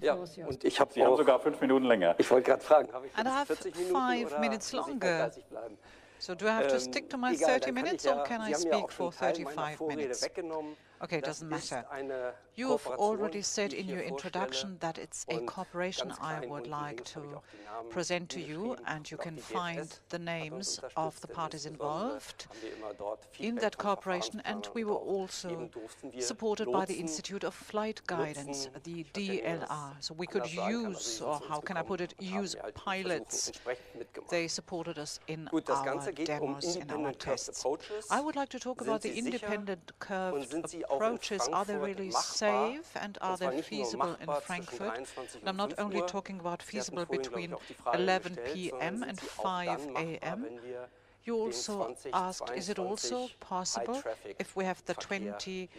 Ja, und ich habe sogar 5 Minuten länger. Ich wollte gerade fragen, habe ich And I have 40 Minuten 5 oder minutes muss ich bei longer. 30 bleiben? So do I have to stick to my Egal, 30 dann kann minutes ich or can I Sie haben ja auch speak schon for Teil meiner 35 Vorrede minutes? weggenommen. Okay, it Das doesn't ist matter. eine You have Kooperation, already said die ich in hier your introduction vorstelle. that it's a Und cooperation ganz I klein would unten like links habe ich to auch die Namen present to you, hingeschrieben. and you Und auch can die find DFS the hat uns names of unterstützt, the denn parties insbesondere involved haben wir immer dort in Feedback that von cooperation, and we were Verfahrensplanern. also Eben durften wir supported by the Lotsen Institute of Flight Guidance, nutzen. the Ich weiß ja nicht, wie man das DLR. So we could anders sagen kann. Also use, die or sind zu how uns can I put it, gekommen und use haben halt in Versuchen pilots. entsprechend mitgemacht. They supported us in Gut, das our Ganze geht demos, in our Independent Curved tests. Approaches. I would like to talk Sind about the sie sicher independent und curved sind sie auch in approaches. Are they Frankfurt really machbar? safe, and are Und zwar they nicht nur feasible in machbar zwischen Frankfurt? 23 And I'm und not 5 only Uhr. talking about Sie hatten feasible vorhin, glaube ich, between auch die Frage 11 gestellt, p.m. sondern and sind sie auch 5 dann machbar, a.m. wenn wir You den also asked, is it also possible if we have the 2022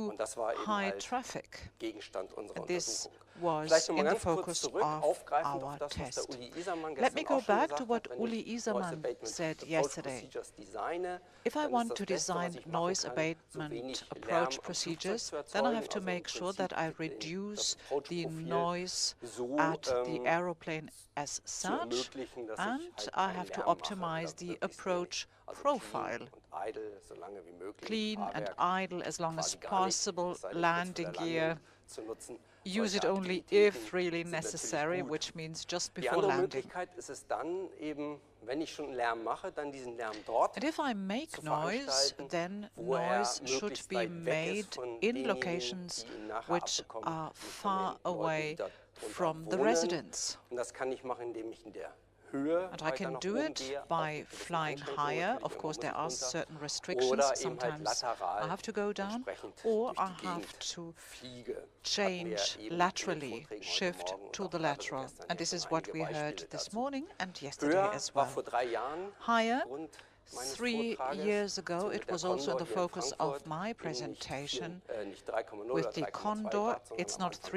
Und das war eben high halt traffic? Gegenstand unserer And this Untersuchung. was Vielleicht noch mal in the ganz kurz focus zurück, of aufgreifend our auf das, was der test. Uli Isermann Let me gestern go auch schon back to gesagt what hat. Wenn Uli ich Noise Isermann Abatement said Approach yesterday. Procedures designe, If I dann want ist to das Beste, was design ich machen noise kann, so abatement wenig Lärm approach am procedures, Flugzeug zu then I erzeugen, have to also im make sure Prinzip that I das reduce the Approach-Profil noise so at the aeroplane as zu such, ermöglichen, dass ich and halt I keinen have to Lärm mache optimize oder the möglichst approach wenig. Also profile. clean und idle, so lange wie möglich, Clean and Fahrwerk idle as long as quasi gar nicht, possible, es sei denn, kurz vor landing der gear, Landung zu nutzen. use it Solche only Aktivitäten if really sind natürlich necessary, gut. which means just Die before andere landing. Möglichkeit ist es dann eben, wenn ich schon Lärm mache, dann diesen Lärm dort And if I make zu noise, veranstalten, then wo er noise should möglichst be weit weg ist made von in denjenigen, locations die ihn nachher which abbekommen, are nicht von far den Leuten, away die darunter from the wohnen. residents. Und das kann ich machen, indem ich in der Höhe And I weiter can nach do oben it gehe, auch by mit gewissen flying Einschränkungen higher. natürlich, Of course, irgendwann there are muss ich certain runter. restrictions. Oder eben halt Sometimes lateral I have to go down, entsprechend or durch I die have Gegend to fliege. change Hatten wir eben in den laterally, Vorträgen heute shift Morgen und to auch the gerade lateral. gestern And hier this schon is what einige we Beispiele heard this dazu. morning and yesterday Höher as war well. vor 3 Jahren Higher, Grund meines 3 Vortrages years ago, sind it mit der was also Condor the hier in focus of Frankfurt my eben presentation nicht 3,0 with oder the 3,2 Condor. Grad, sondern It's am not Anfang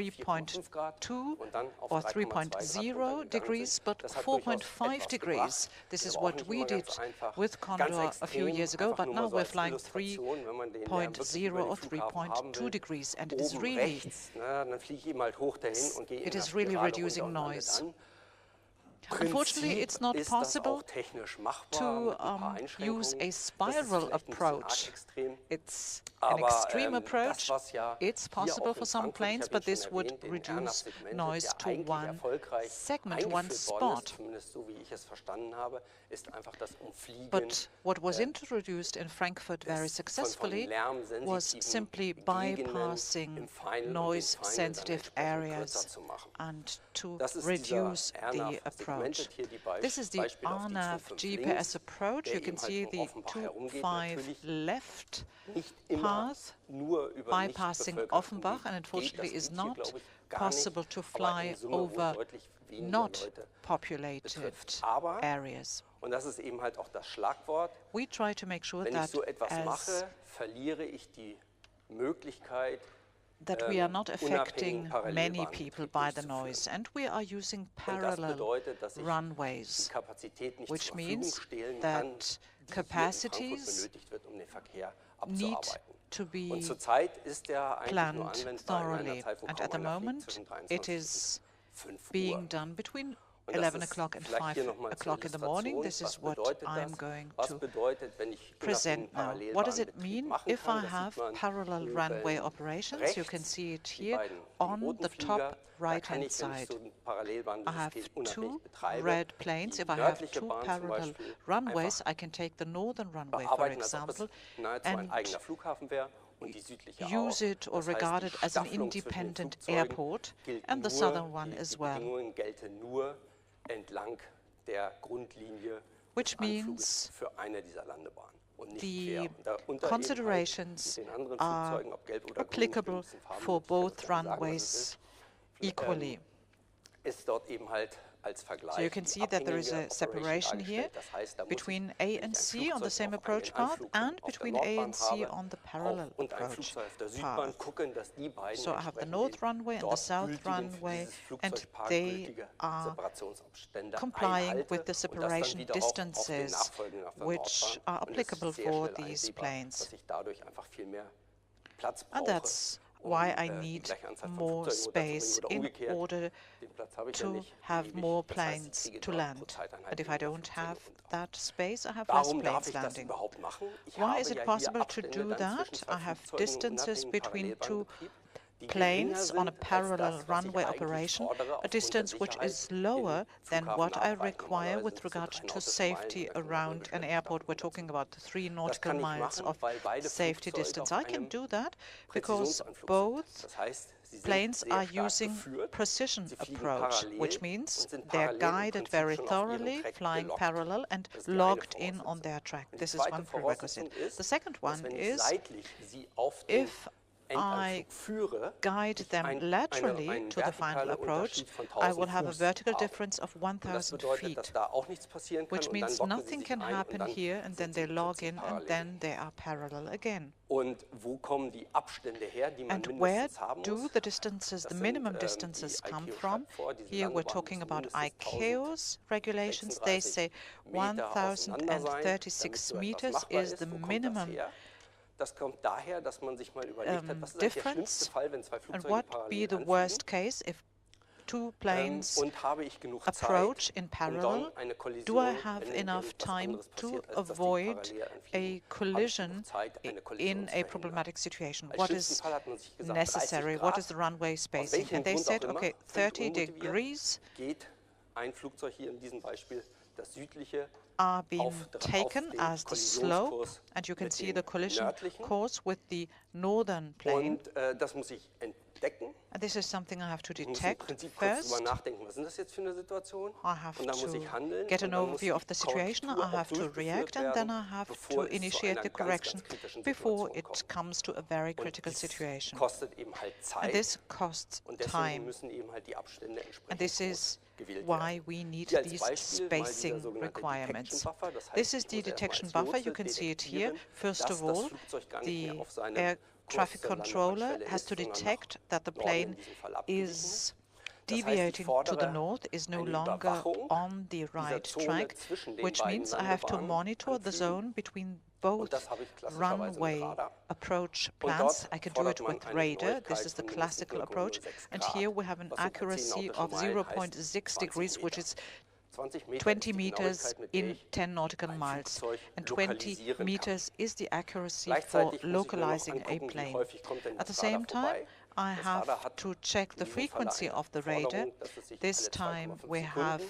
4,5 Grad 3.2 und dann auf or 3,2 Grad 3.0 runtergegangen degrees, sind. but Das hat durchaus 4.5 etwas degrees. gebracht. This Ist is aber auch what nicht we immer did ganz einfach. with Ganz Condor a few extrem, years ago, einfach but nur now mal so we're als flying Illustration, wenn man den Lärm wirklich 3.0 über den or Flughafen haben 3.2 will. degrees, and it is Oben really rechts, dann fliege ich eben halt hoch dahin und gehe in it der is really Spirale reducing runter und lande noise. dann. Unfortunately, it's not Ist das possible auch technisch machbar to mit ein paar Einschränkungen. use a Das ist spiral vielleicht ein bisschen approach. arg extrem. It's an Aber extreme das, approach. was ja It's hier possible auch for in some Frankfurt, planes, ich habe but ihn this schon would erwähnt, den reduce Airnav-Segment, noise der to eigentlich one erfolgreich segment, one eingeführt worden ist, spot. zumindest so wie ich es verstanden habe, ist einfach das Umfliegen But what was introduced in Frankfurt very successfully was simply bypassing noise-sensitive areas and to reduce the approach. This is the RNAV GPS approach. You can see the 2.5 left path bypassing Offenbach, and unfortunately is not possible to fly over not populated areas. Und das ist eben halt auch das Schlagwort. We try to make sure Wenn ich that so etwas as mache, verliere ich die Möglichkeit, that we are not affecting unabhängigen many Parallelbahnbetrieb people by the durchzuführen. noise, and we are using Und das parallel bedeutet, dass ich die runways, Kapazität nicht which zur Verfügung means stellen kann, that die hier in Frankfurt capacities benötigt wird, um den Verkehr need abzuarbeiten. to be Und zurzeit ist der eigentlich nur planned anwendbar in einer thoroughly, Zeit, wo and kaum at the einer fliegt, moment zwischen it 23 is und 5 being Uhr. done between Und das 11 ist o'clock and vielleicht 5 hier noch mal zur o'clock in the morning. This is Illustration. what Was I'm bedeutet going das? to Was bedeutet, wenn ich present now. unabhängigen What does it Parallelbahnbetrieb mean machen if kann? I Das have sieht man parallel oben runway operations? You can rechts, see it die here beiden on roten the Flieger. top Da kann right-hand ich, wenn ich side. so ein I have Parallelbahnsystem unabhängig two betreibe, red planes. die If I have nördliche two Bahn zum parallel Beispiel runways, einfach I can take the northern runway, for bearbeiten, als ob es example, nahezu ein and eigener Flughafen wäre und die südliche use auch. it or Das heißt, regard die it as an Staffelung zwischen den independent Flugzeugen airport, gilt and the nur, southern one die as well, Bedingungen gelten nur entlang der Grundlinie which des Anfluges means für eine dieser Landebahnen und nicht the quer. Und darunter considerations eben halt mit den anderen are Flugzeugen, ob gelb oder grün, applicable die Farben, for ich kann both das gar nicht sagen, was es runways ist. equally. Ist dort eben halt als Vergleich So you can see that there is a separation here between A and C on the same approach path and between A and C on the parallel approach path. So I have the north runway and the south runway, and they are complying with the separation distances which are applicable for these planes. And that's why I need more space in order to have more planes to land. But if I don't have that space, I have less planes landing. Why is it possible to do that? I have distances between two planes on a parallel runway operation, a distance which is lower than what I require with regard to safety around an airport. We're talking about 3 nautical miles of safety distance. I can do that because both planes are using precision approach, which means they're guided very thoroughly, flying parallel and logged in on their track. This is one prerequisite. The second one is if I guide them laterally to the final approach, I will have a vertical difference of 1,000 feet, which means nothing can happen here, and then they log in, and then they are parallel again. And where do the distances, the minimum distances, come from? Here we're talking about ICAO's regulations. They say 1,036 meters is the minimum difference, and what would be the worst case if two planes approach in parallel? Do I have enough time to avoid a collision in a problematic situation? What is necessary? What is the runway spacing? And they said, okay, 30 degrees are being taken as the slope, and you can see the collision course with the northern plane. And this is something I have to detect first. I have to get an overview of the situation, I have to react, and then I have to initiate the correction before it comes to a very critical situation. And this costs time. And this is why we need these spacing requirements. This is the detection buffer. You can see it here. First of all, the air traffic controller has to detect that the plane is deviating to the north, is no longer on the right track, which means I have to monitor the zone between both runway approach plans. I can do it with radar. This is the classical approach. And here we have an accuracy of 0.6 degrees, which is 20 meters in 10 nautical miles. And 20 meters is the accuracy for localizing a plane. At the same time, I have to check the frequency of the radar. This time we have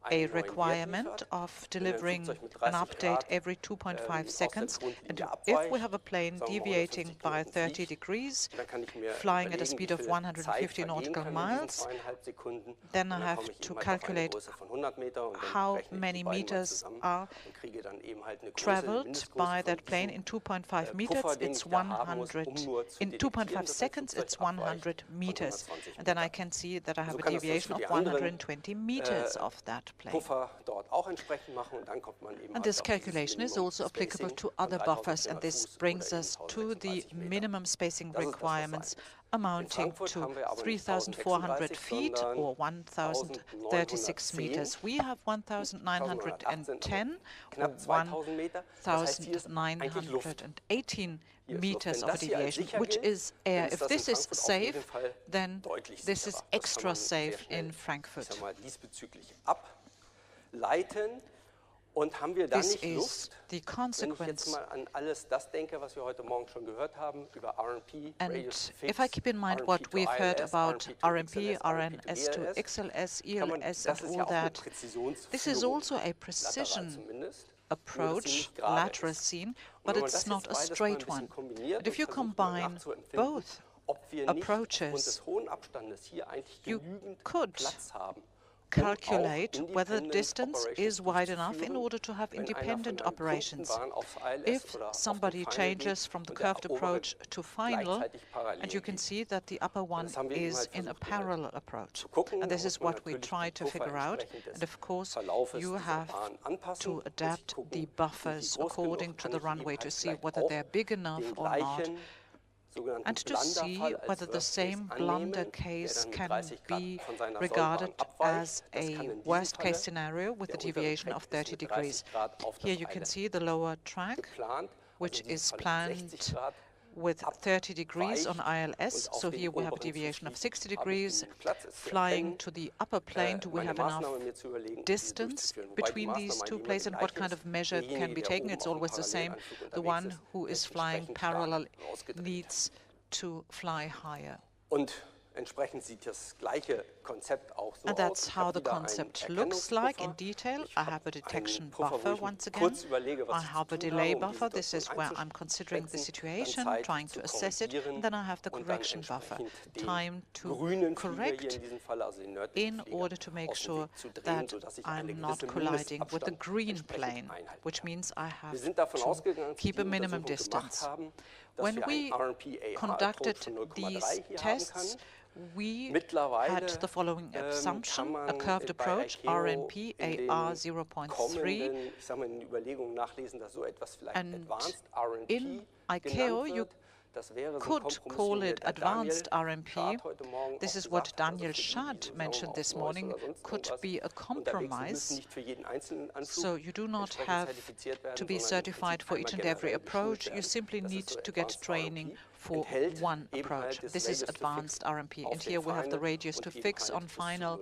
a requirement of delivering an update every 2.5 seconds. And if we have a plane deviating by 30 degrees, flying at a speed of 150 nautical miles, then I have to calculate how many meters are traveled by that plane. In 2.5 meters, it's 100. In 2.5 seconds, it's 100 meters. And then I can see that I have a deviation of 120 meters of that plane. And this calculation is also applicable to other buffers, and this brings us to the minimum spacing requirements amounting to 3,400 feet or 1,036 meters. We have 1,910 or 1,918 meters of a deviation, which is air. If this is safe, then this is extra safe in Frankfurt. This is the consequence. And if I keep in mind what we've heard about RMP, RNS to XLS, ELS, and all that, this is also a precision approach, lateral scene, but it's not a straight one. And if you combine both approaches, you could calculate whether the distance is wide enough in order to have independent operations. If somebody changes from the curved approach to final, and you can see that the upper one is in a parallel approach. And this is what we try to figure out. And of course, you have to adapt the buffers according to the runway to see whether they're big enough or not, and to see whether the same blunder case can be regarded as a worst-case scenario with a deviation of 30 degrees. Here you can see the lower track, which is planned with 30 degrees on ILS, so here we have a deviation of 60 degrees. Flying to the upper plane, do we have enough distance between these two planes, and what kind of measure can be taken? It's always the same. The one who is flying parallel needs to fly higher. Entsprechend sieht das gleiche Konzept auch so And that's aus. how the concept looks like in detail. I have a detection buffer once again. I have a delay buffer. This is where I'm considering the situation, trying to assess it. And then I have the correction buffer, time to correct in order to make sure that I'm not colliding with the green plane, which means I have to keep a minimum distance. When we conducted these tests, we had the following assumption: a curved approach, RNP AR 0.3, and in ICAO you could call it advanced RMP. This is what Daniel Schad mentioned this morning, could be a compromise. So you do not have to be certified for each and every approach. You simply need to get training for one approach. This is advanced RMP. And here we have the radius to fix on final,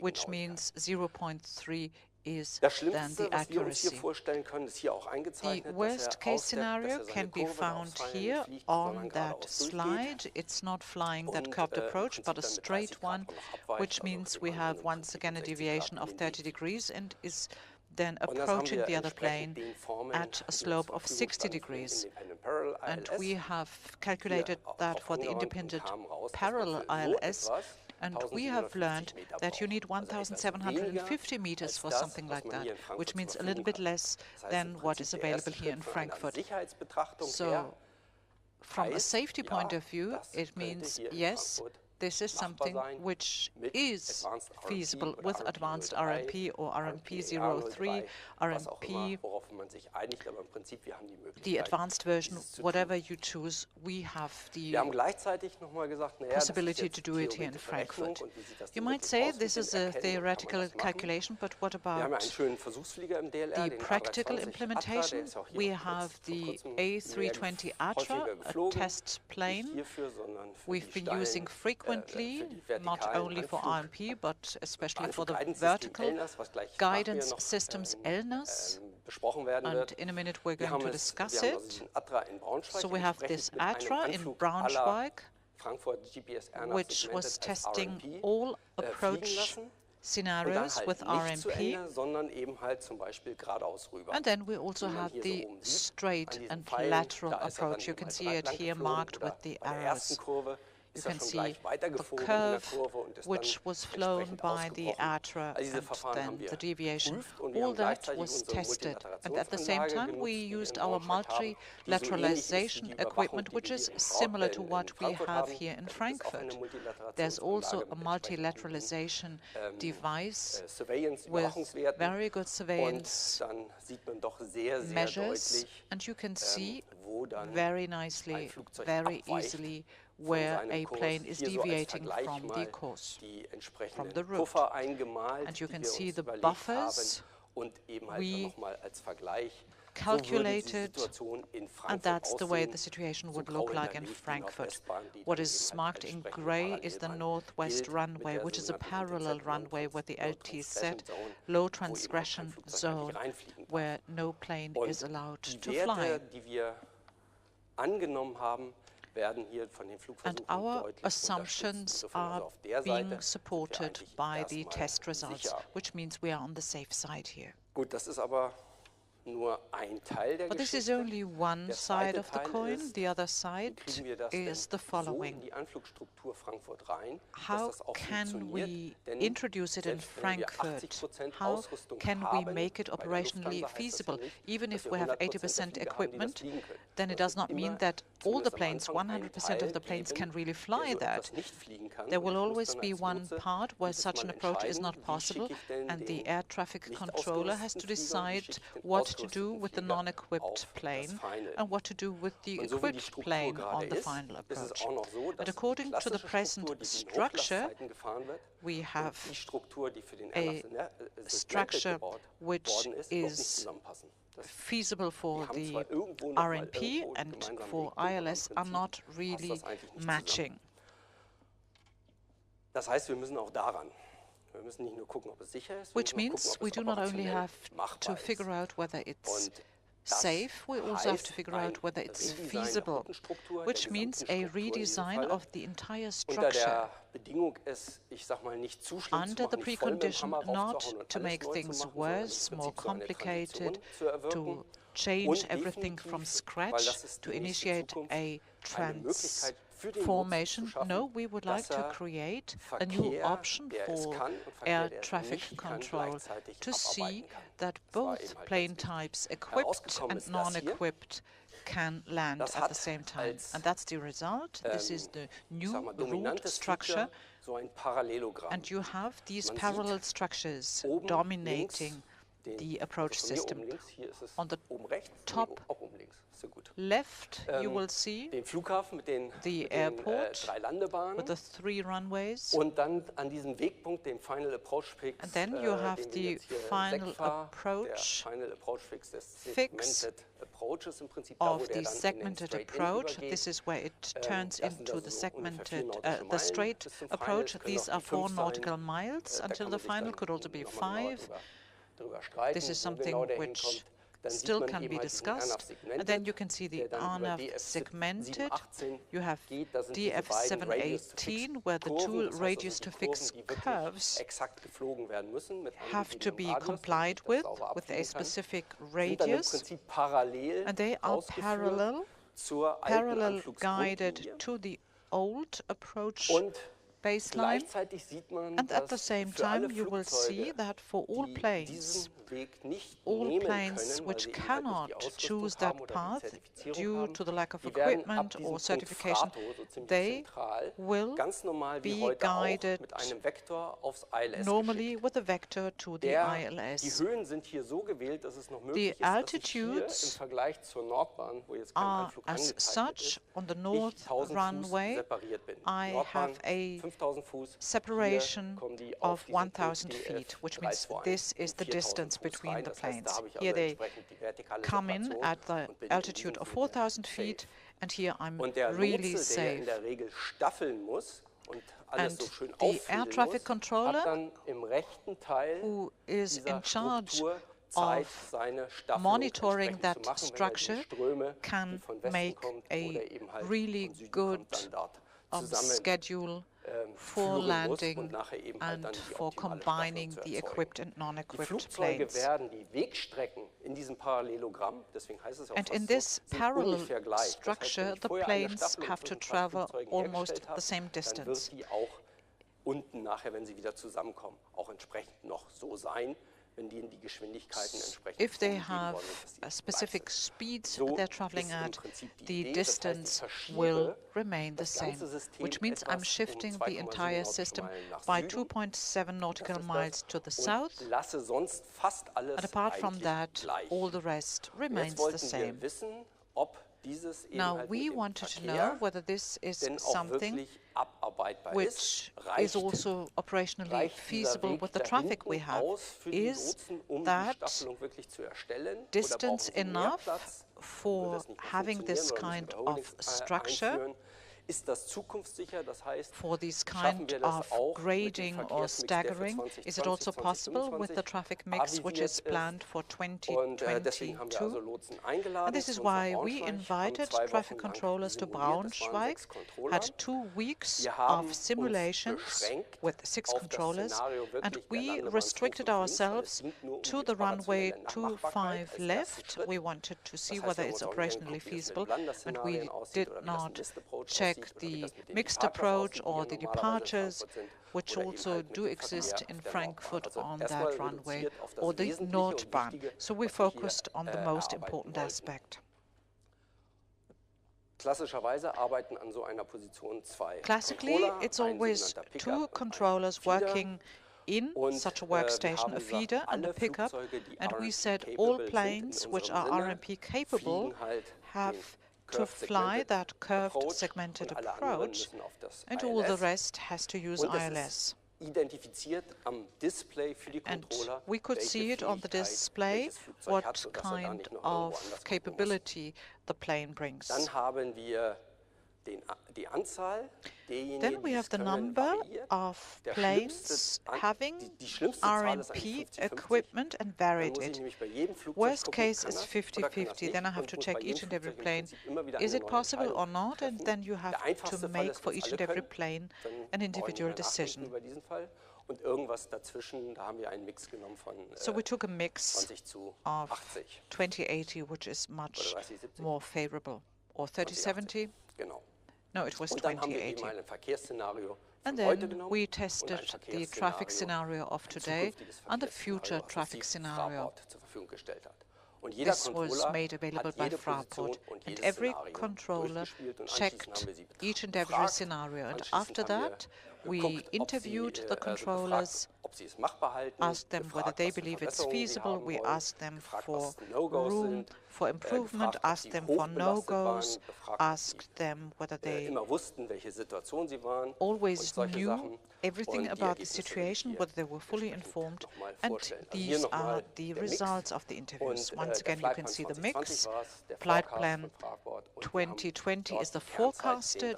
which means 0.3 is then the accuracy. The worst case scenario can be found here on that slide. It's not flying that curved approach, but a straight one, which means we have once again a deviation of 30 degrees and is then approaching the other plane at a slope of 60 degrees. And we have calculated that for the independent parallel ILS, and we have learned that you need 1,750 meters for something like that, which means a little bit less than what is available here in Frankfurt. So from a safety point of view, it means, yes, this is something which is feasible with advanced RMP or RMP 03, RMP, the advanced version, whatever you choose, we have the possibility to do it here in Frankfurt. You might say this is a theoretical calculation, but what about the practical implementation? We have the A320 Atra, a test plane we've been using frequently, not only for RMP, but especially for the vertical guidance systems ELNAS. And in a minute we're going to discuss it. So we have this Atra in Braunschweig, which was testing all approach scenarios with RMP. And then we also have the straight and lateral approach. You can see it here marked with the arrows. You can see the curve which was flown by the Atra and then the deviation. All that was tested. And at the same time, we used our multilateralization equipment, which is similar to what we have here in Frankfurt. There's also a multilateralization device with very good surveillance measures. And you can see very nicely, very easily, where a plane is deviating from the course, from the route. And you can see the buffers we calculated, and that's the way the situation would look like in Frankfurt. What is marked in gray is the northwest runway, which is a parallel runway with the LTZ, low transgression zone, where no plane is allowed to fly. And our assumptions are being supported by the test results, which means we are on the safe side here. But this is only one side of the coin. The other side is the following. How can we introduce it in Frankfurt? How can we make it operationally feasible? Even if we have 80% equipment, then it does not mean that all the planes, 100% of the planes can really fly that. There will always be one part where such an approach is not possible, and the air traffic controller has to decide what to do with the non-equipped plane and what to do with the equipped plane on the final approach. But according to the present structure, we have a structure which is feasible for the RNP and for ILS are not really matching. Das heißt, wir müssen auch daran. Wir müssen nicht nur gucken, ob es sicher ist, which means we do not only have to figure out whether it's safe, we also have to figure out whether it's feasible, which means a redesign of the entire structure under the precondition not to make things worse, more complicated, to change everything from scratch, to initiate a transformation. No, we would like to create a new option for air traffic control to see that both plane types, equipped and non-equipped, can land at the same time. And that's the result. This is the new route structure. And you have these parallel structures dominating the approach system. On the top left, you will see the airport with the 3 runways. And then you have the final approach fix of the segmented approach. This is where it turns into the segmented, the straight approach. These are 4 nautical miles until the final, could also be 5. This is something which still can be discussed. And then you can see the RNAV segmented. You have DF718, where the 2 radius to fix curves have to be complied with a specific radius. And they are parallel guided to the old approach baseline. And at the same time, you will see that for all planes which cannot choose that path due to the lack of equipment or certification, they will be guided normally with a vector to the ILS. The altitudes are as such. On the north runway, I have a separation of 1,000 feet, which means this is the distance between the planes. Here they come in at the altitude of 4,000 feet, and here I'm really safe. And the air traffic controller, who is in charge of monitoring that structure, can make a really good schedule for landing and for combining the equipped and non-equipped planes. And in this parallel structure, the planes have to travel almost the same distance. If they have specific speeds they're traveling at, the distance will remain the same, which means I'm shifting the entire system by 2.7 nautical miles to the south, and apart from that, all the rest remains the same. Now, we wanted to know whether this is something which is also operationally feasible with the traffic we have. Is that distance enough for having this kind of structure? For this kind of grading or staggering, is it also possible with the traffic mix which is planned for 2022? And this is why we invited traffic controllers to Braunschweig, had 2 weeks of simulations with 6 controllers, and we restricted ourselves to the runway 25 left. We wanted to see whether it's operationally feasible, and we did not check the mixed approach or the departures, which also do exist in Frankfurt on that runway, or the Nordbahn. So we focused on the most important aspect. Classically, it's always 2 controllers working in such a workstation, a feeder and a pickup, and we said all planes which are RMP capable have to fly that curved segmented approach, and all the rest has to use ILS. And we could see it on the display what kind of capability the plane brings. Then we have the number of planes having RMP equipment and varied it. Worst case is 50-50. Then I have to check each and every plane. Is it possible or not? And then you have to make for each and every plane an individual decision. So we took a mix of 2080, which is much more favorable, or 3070. No, it was 2080. And then we tested the traffic scenario of today and the future traffic scenario. This was made available by Fraport, and every controller checked each and every scenario. And after that, we interviewed the controllers, asked them whether they believe it's feasible. We asked them for room for improvement, asked them for no-goes, asked them whether they always knew everything about the situation, whether they were fully informed, and these are the results of the interviews. Once again, you can see the mix. Flight plan 2020 is the forecasted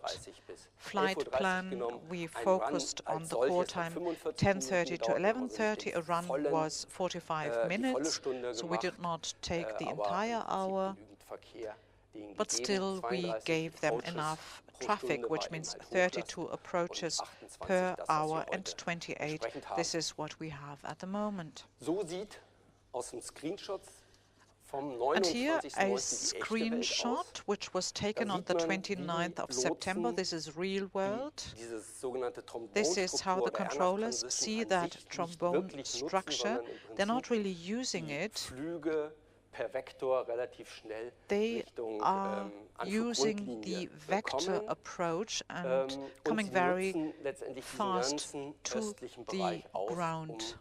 flight plan. We focused on the core time 10:30 to 11:30. A run was 45 minutes, so we did not take the entire hour, but still we gave them enough traffic, which means 32 approaches per hour and 28. This is what we have at the moment. And here a screenshot which was taken on the 29th of September. This is real world. This is how the controllers see that trombone structure. They're not really using it. They are using the vector approach and coming very fast to the ground,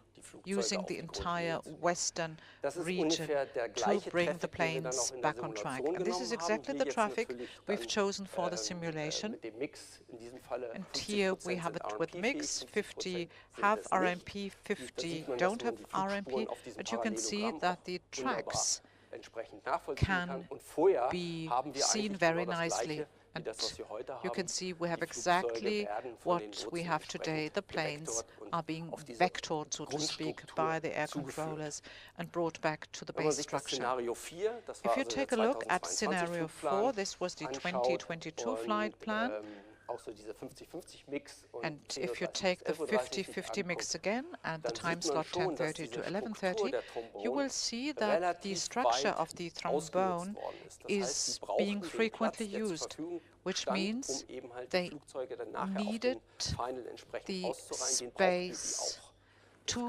using the entire western region to bring the planes back on track. And this is exactly the traffic we've chosen for the simulation. And here we have it with mix. 50 have RMP, 50 don't have RMP. But you can see that the tracks can be seen very nicely. And you can see we have exactly what we have today. The planes are being vectored, so to speak, by the air controllers and brought back to the base structure. If you take a look at scenario 4, this was the 2022 flight plan. And if you take the 50-50 mix again and the time slot 10:30 to 11:30, you will see that the structure of the trombone is being frequently used, which means they needed the space to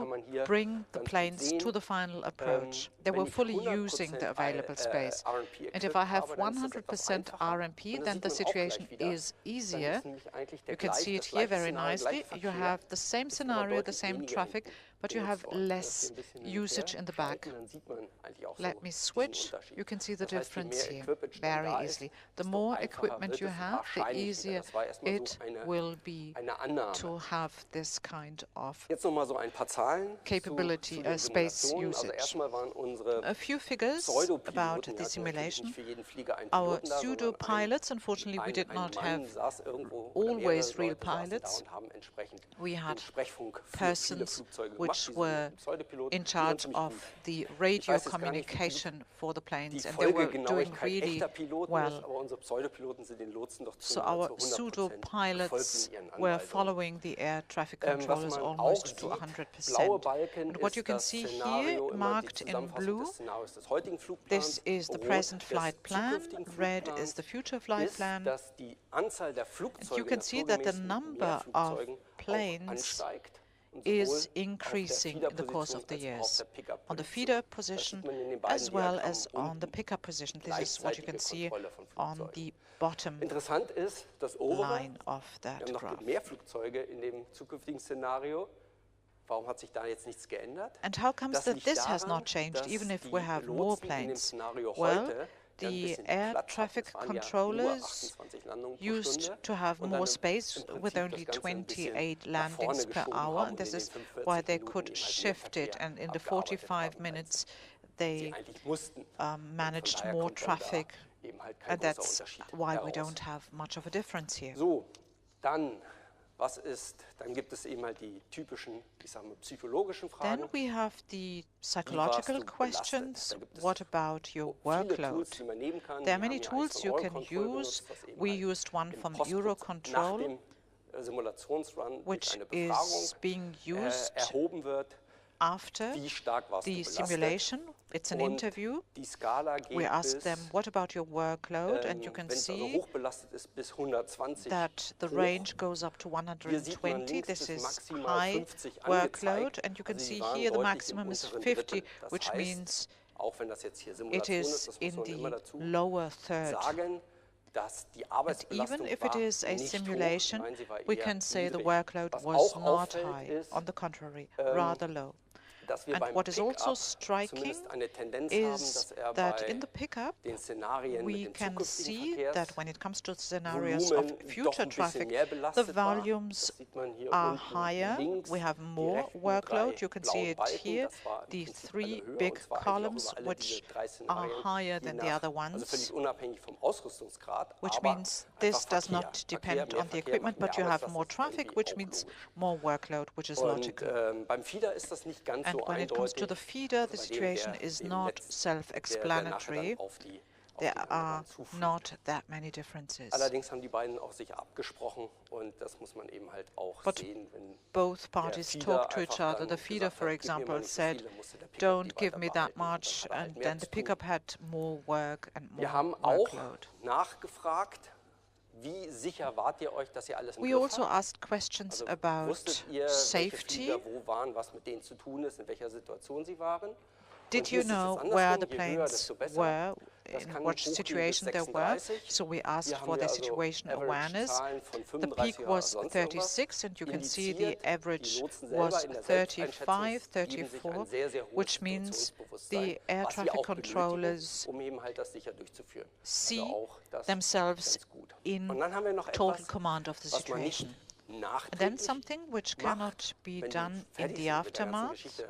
bring the planes to the final approach. They were fully using the available space. And if I have 100% RMP, then the situation is easier. You can see it here very nicely. You have the same scenario, the same traffic, but you have less usage in the back. Let me switch. You can see the difference here very easily. The more equipment you have, the easier it will be to have this kind of capability, space usage. A few figures about the simulation. Our pseudo pilots, unfortunately, we did not have always real pilots. We had persons which were in charge of the radio communication for the planes, and they were doing really well. So our pseudo pilots were following the air traffic controllers almost to 100%. And what you can see here, marked in blue, this is the present flight plan, red is the future flight plan. And you can see that the number of planes is increasing in the course of the years, on the feeder position as well as on the pickup position. This is what you can see on the bottom line of that graph. Warum hat sich da jetzt nichts geändert? And how comes that this has not changed, even if we have more planes? Well, the air traffic controllers used to have more space with only 28 landings per hour, and this is why they could shift it, and in the 45 minutes they managed more traffic, and that's why we don't have much of a difference here. So, dann gibt es eben halt die typischen, ich sage mal, psychologischen Fragen. Then we have the psychological questions. What about your workload? There are many tools you can use. We used one from Eurocontrol, which is being used after the simulation. It's an interview. We ask them, what about your workload? And you can see that the range goes up to 120. This is high workload. And you can see here the maximum is 50, which means it is in the lower third. And even if it is a simulation, we can say the workload was not high. On the contrary, rather low. And what is also striking is that in the pickup, we can see that when it comes to scenarios of future traffic, the volumes are higher. We have more workload. You can see it here, the three big columns, which are higher than the other ones, which means this does not depend on the equipment, but you have more traffic, which means more workload, which is logical. And when it comes to the feeder, the situation is not self-explanatory. There are not that many differences. But both parties talk to each other. The feeder, for example, said, don't give me that much, and then the pickup had more work and more workload. We also asked questions about safety. Did you know where the planes were, in what situation they were? So we asked for their situation awareness. The peak was 36, and you can see the average was 35, 34, which means the air traffic controllers see themselves in total command of the situation. And then something which cannot be done in the aftermath.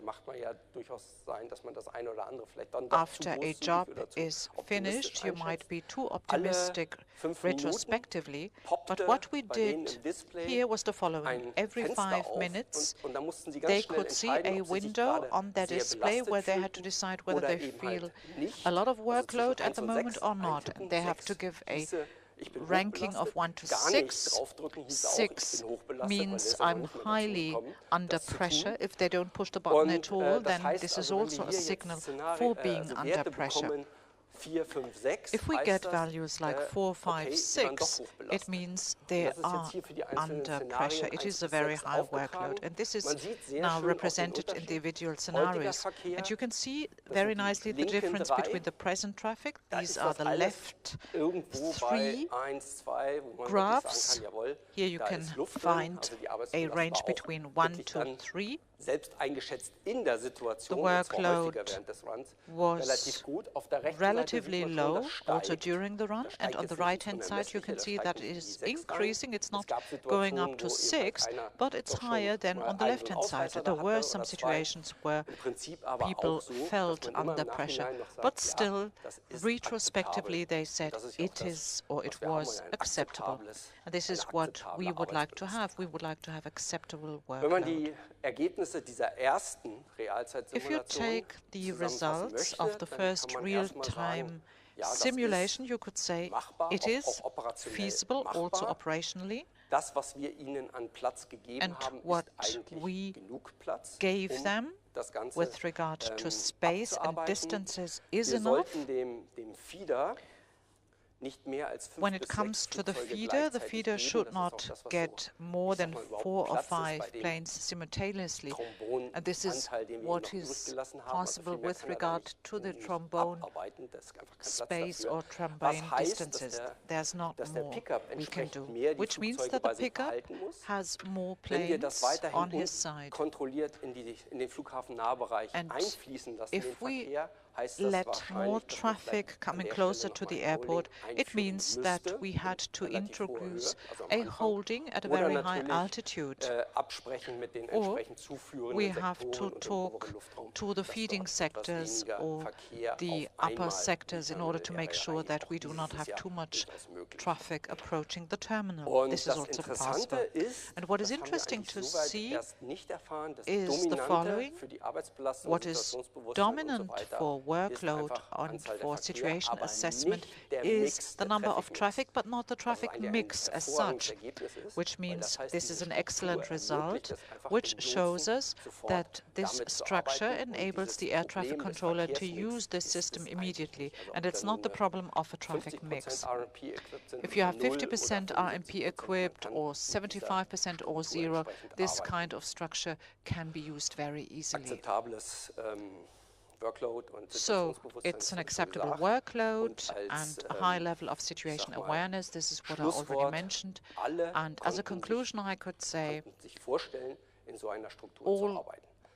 After a job is finished, you might be too optimistic retrospectively, but what we did here was the following. Every 5 minutes, they could see a window on their display where they had to decide whether they feel a lot of workload at the moment or not. And they have to give a ranking of 1 to 6. 6 means I'm highly under pressure. If they don't push the button at all, then this is also a signal for being under pressure. If we get values like 4, 5, 6, it means they are under pressure. It is a very high workload. And this is now represented in the individual scenarios. And you can see very nicely the difference between the present traffic. These are the left 3 graphs. Here you can find a range between 1 to 3. The workload was relatively low also during the run, and on the right-hand side you can see that it is increasing. It's not going up to 6, but it's higher than on the left-hand side. There were some situations where people felt under pressure, but still, retrospectively, they said it is or it was acceptable. And this is what we would like to have. We would like to have acceptable workload. If you take the results of the first real-time simulation, you could say it is feasible also operationally, and what we gave them with regard to space and distances is enough. When it comes to the feeder should not get more than 4 or 5 planes simultaneously. And this is what is possible with regard to the trombone space or trombone distances. There's not more we can do, which means that the pickup has more planes on his side. And if we let more traffic coming closer to the airport, it means that we had to introduce a holding at a very high altitude, or we have to talk to the feeding sectors or the upper sectors in order to make sure that we do not have too much traffic approaching the terminal. This is also possible. And what is interesting to see is the following. What is dominant for workload and for situation assessment is the number of traffic, but not the traffic mix as such, which means this is an excellent result, which shows us that this structure enables the air traffic controller to use this system immediately, and it's not the problem of a traffic mix. If you have 50% RMP equipped or 75% or 0, this kind of structure can be used very easily. So it's an acceptable workload and a high level of situation awareness. This is what I already mentioned. And as a conclusion, I could say all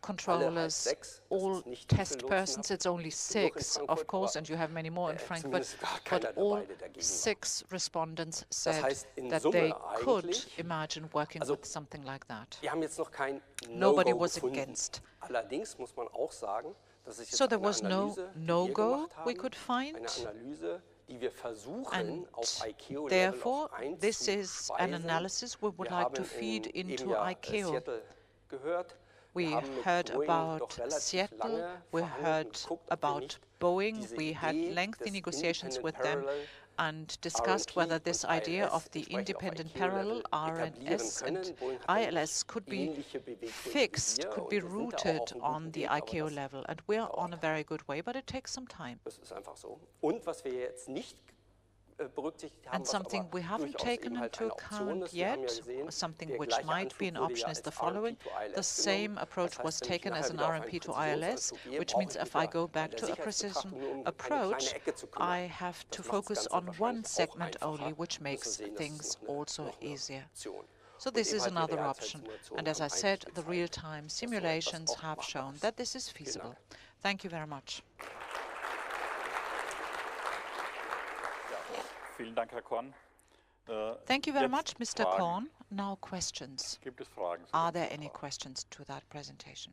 controllers, all test persons, it's only 6, of course, and you have many more in Frankfurt, but all 6 respondents said that they could imagine working with something like that. Nobody was against. So there was no no-go we could find, and therefore this is an analysis we would like to feed into ICAO. We heard about Seattle, we heard about Boeing, we had lengthy negotiations with them and discussed whether this idea of the independent parallel RNS and ILS could be fixed, could be rooted on the ICAO level. And we are on a very good way, but it takes some time. And something we haven't taken into account yet, something which might be an option, is the following. The same approach was taken as an RMP to ILS, which means if I go back to a precision approach, I have to focus on one segment only, which makes things also easier. So this is another option. And as I said, the real-time simulations have shown that this is feasible. Thank you very much. Thank you very much, Mr. Korn. Now questions. Are there any questions to that presentation?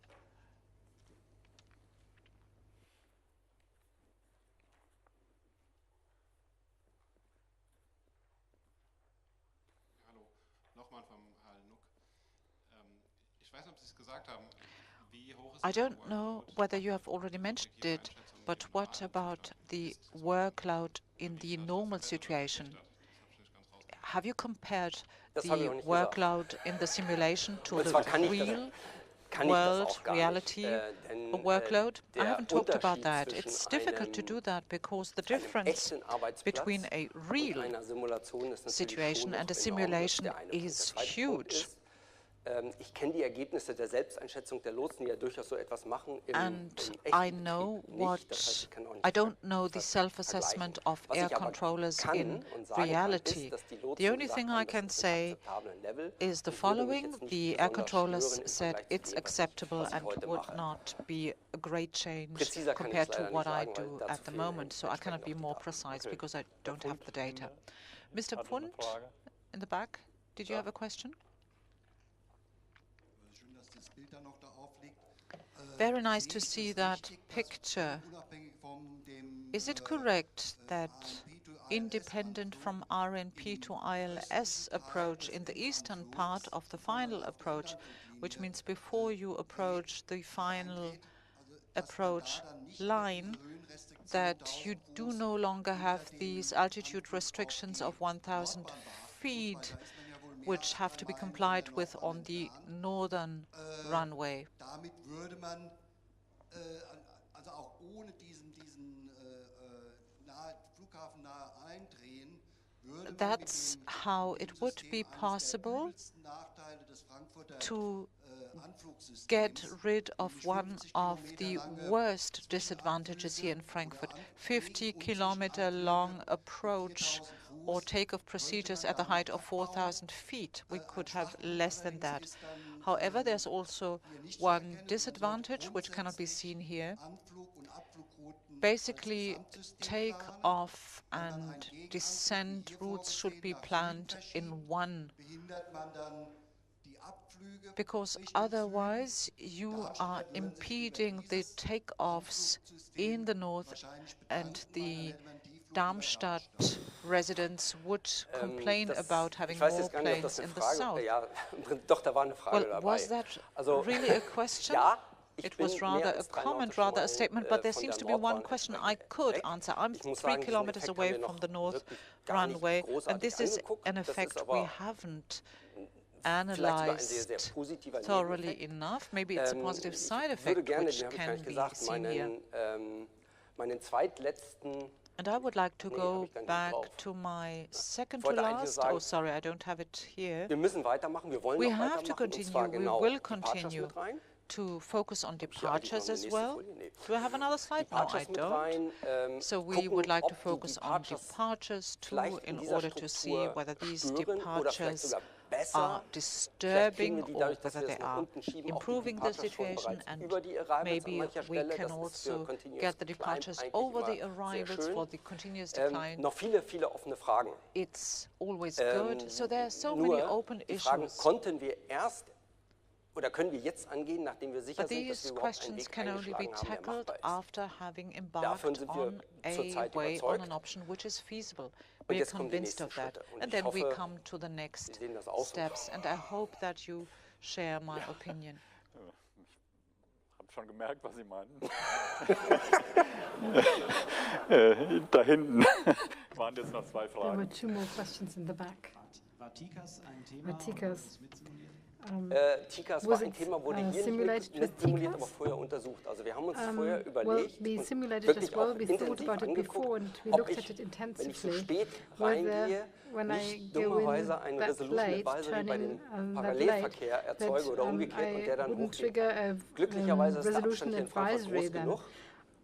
I don't know whether you have already mentioned it, but what about the workload in the normal situation? Have you compared the workload in the simulation to the real world reality workload? I haven't talked about that. It's difficult to do that because the difference between a real situation and a simulation is huge. And I know what, I don't know the self-assessment of air controllers in reality. The only thing I can say is the following. The air controllers said it's acceptable and would not be a great change compared to what I do at the moment. So I cannot be more precise because I don't have the data. Mr. Pfund, in the back, did you have a question? Very nice to see that picture. Is it correct that independent from RNP to ILS approach in the eastern part of the final approach, which means before you approach the final approach line, that you do no longer have these altitude restrictions of 1,000 feet, which have to be complied with on the northern runway? That's how it would be possible to get rid of one of the worst disadvantages here in Frankfurt. 50-kilometer long approach or takeoff procedures at the height of 4,000 feet. We could have less than that. However, there's also one disadvantage which cannot be seen here. Basically, takeoff and descent routes should be planned in one, because otherwise you are impeding the takeoffs in the north, and the Darmstadt residents would complain about having more planes in the south. Well, was that really a question? It was rather a comment, rather a statement, but there seems to be one question I could answer. I'm 3 kilometers away from the north runway, and this is an effect we haven't analyzed thoroughly enough. Maybe it's a positive side effect which can be seen here. And I would like to go back to my second to last. Oh, sorry, I don't have it here. We have to continue. We will continue to focus on departures as well. Do I have another slide? No, I don't. So we would like to focus on departures too, in order to see whether these departures are disturbing or whether they are improving the situation, and maybe we can also get the departures over the arrivals for the continuous decline. It's always good. So there are so many open issues. But these questions can only be tackled after having embarked on a way, on an option which is feasible. We are convinced of that. And then we come to the next steps. And I hope that you share my opinion. Ich habe schon gemerkt, was Sie meinten. Da hinten waren jetzt noch 2 Fragen. There were 2 more questions in the back. War TICAS ein Thema? TICAS war ein Thema, wurde hier nicht simuliert, aber vorher untersucht. Also wir haben uns vorher überlegt und wirklich auch intensiv angeguckt, ob ich, wenn ich zu spät reingehe, nicht dummerweise einen Resolution Advisory bei dem Parallelverkehr erzeuge oder umgekehrt und der dann hochgeht. Glücklicherweise ist der Abstand hier in Frankfurt groß genug.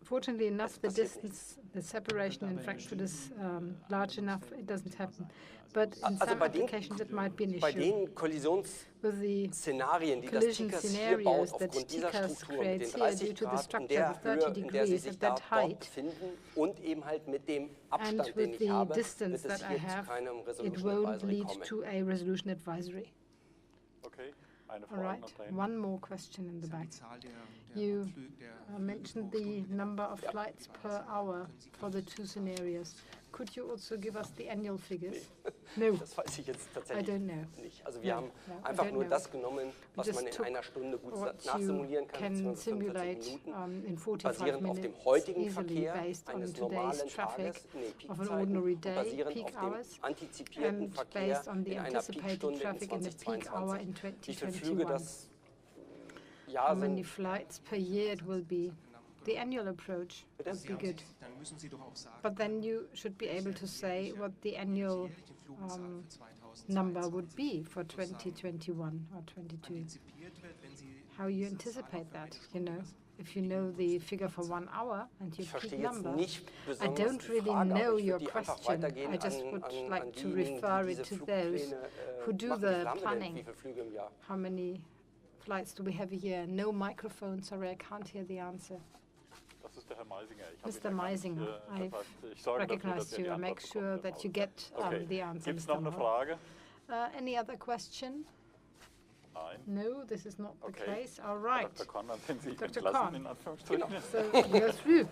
Fortunately enough, the distance, the separation in Frankfurt is large enough, it doesn't happen. But in some applications it might be an issue. Bei den Kollisionsszenarien, die das TICAS hier baut, aufgrund dieser Struktur mit den 30 Grad, in der Höhe, in der sie sich dort befinden und eben halt mit dem Abstand, den ich habe, wird es hier zu keinem Resolution Advisory kommen. Okay. All right, one more question in the back. You mentioned the number of flights per hour for the 2 scenarios. Could you also give us the annual figures? No. Das weiß ich jetzt tatsächlich nicht. Also wir haben einfach nur das genommen, was man in einer Stunde gut nachsimulieren kann, beziehungsweise 40 Minuten, basierend auf dem heutigen Verkehr eines normalen Tages, Peakzeiten, basierend auf dem antizipierten Verkehr in einer Peakstunde in 2022. Wie viele Flüge das Jahr sind? How many flights per year it will be? The annual approach would be good. But then you should be able to say what the annual number would be for 2021 or 22. How you anticipate that, you know? If you know the figure for 1 hour and your peak number. I don't really know your question. I just would like to refer it to those who do the planning. How many flights do we have a year? No microphone, sorry, I can't hear the answer. Mr. Meisinger, I've recognized you. I make sure that you get the answer. Gibt's noch eine Frage? Any other question? Nein. No, this is not the case. All right. Dr. Korn, wenn Sie Dr. entlassen, Korn. in Anführungsstrichen. So, go through.